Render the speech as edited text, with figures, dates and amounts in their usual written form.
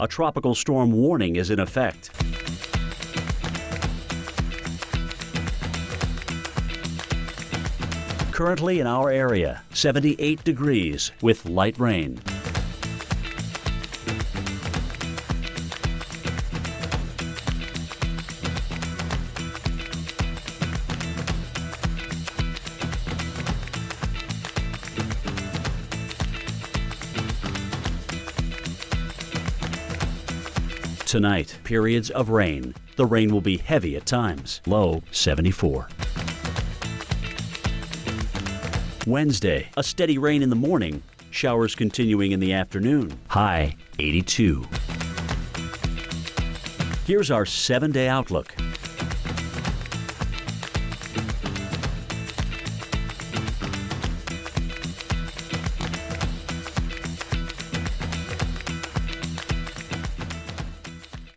A tropical storm warning is in effect. Currently in our area, 78 degrees with light rain. Tonight, periods of rain. The rain will be heavy at times. Low 74. Wednesday, a steady rain in the morning. Showers continuing in the afternoon. High 82. Here's our 7-day outlook.